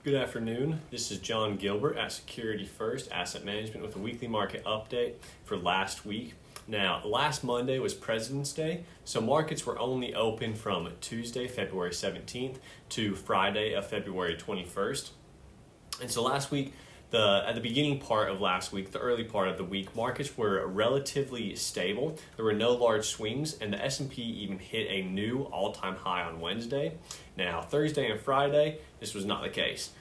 Good afternoon. This is John Gilbert at Security First Asset Management with a weekly market update for last week. Now, last Monday was President's Day, so markets were only open from Tuesday, February 17th to Friday of February 21st. And so last week, at the beginning part of last week, the early part of the week, markets were relatively stable. There were no large swings, and the S&P even hit a new all-time high on Wednesday. Now, Thursday and Friday, this was not the case.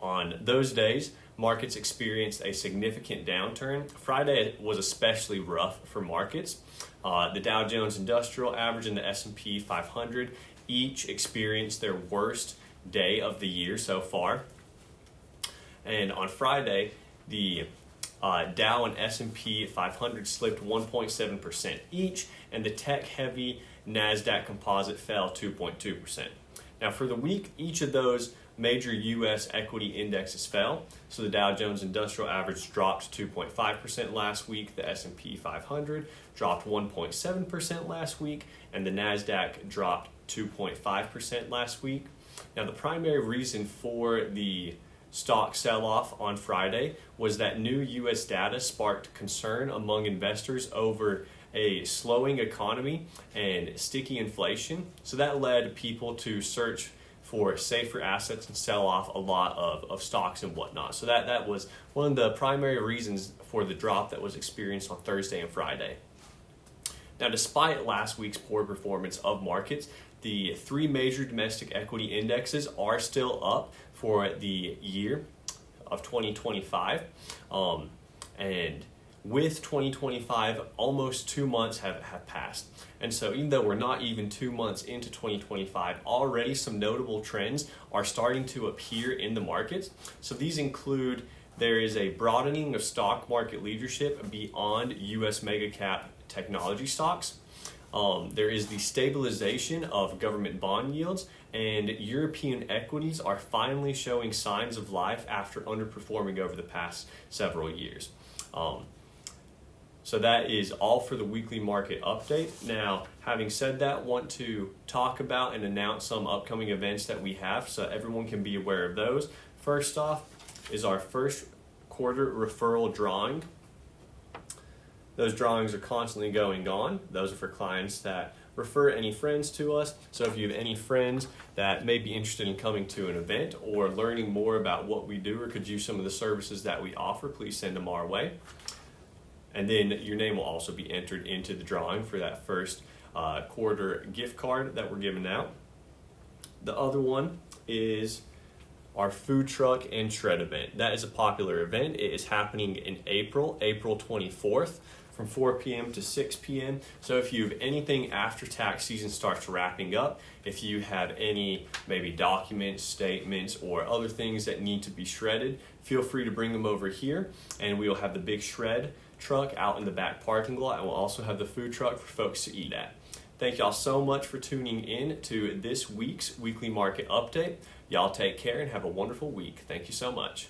On those days, markets experienced a significant downturn. Friday was especially rough for markets. The Dow Jones Industrial Average and the S&P 500 each experienced their worst day of the year so far. And on Friday, the Dow and S&P 500 slipped 1.7% each, and the tech-heavy NASDAQ composite fell 2.2%. Now, for the week, each of those major U.S. equity indexes fell. So the Dow Jones Industrial Average dropped 2.5% last week, the S&P 500 dropped 1.7% last week, and the NASDAQ dropped 2.5% last week. Now, the primary reason for the stock sell-off on Friday was that new U.S. data sparked concern among investors over a slowing economy and sticky inflation. So that led people to search for safer assets and sell off a lot of stocks and whatnot. So that was one of the primary reasons for the drop that was experienced on Thursday and Friday. Now, despite last week's poor performance of markets, the three major domestic equity indexes are still up for the year of 2025. And with 2025, almost 2 months have passed. And so even though we're not even 2 months into 2025, already some notable trends are starting to appear in the markets. So these include, there is a broadening of stock market leadership beyond U.S. mega cap technology stocks. There is the stabilization of government bond yields, and European equities are finally showing signs of life after underperforming over the past several years. So that is all for the weekly market update. Now, having said that, want to talk about and announce some upcoming events that we have so everyone can be aware of those. First off is our first quarter referral drawing. Those drawings are constantly going on. Those are for clients that refer any friends to us. So if you have any friends that may be interested in coming to an event or learning more about what we do or could use some of the services that we offer, please send them our way. And then your name will also be entered into the drawing for that first quarter gift card that we're giving out. The other one is our food truck and shred event. That is a popular event. It is happening in April 24th from 4 p.m. to 6 p.m. So if you have anything after tax season starts wrapping up, if you have any maybe documents, statements, or other things that need to be shredded, feel free to bring them over here, and we will have the big shred truck out in the back parking lot, and we'll also have the food truck for folks to eat at. Thank y'all so much for tuning in to this week's weekly market update. Y'all take care and have a wonderful week. Thank you so much.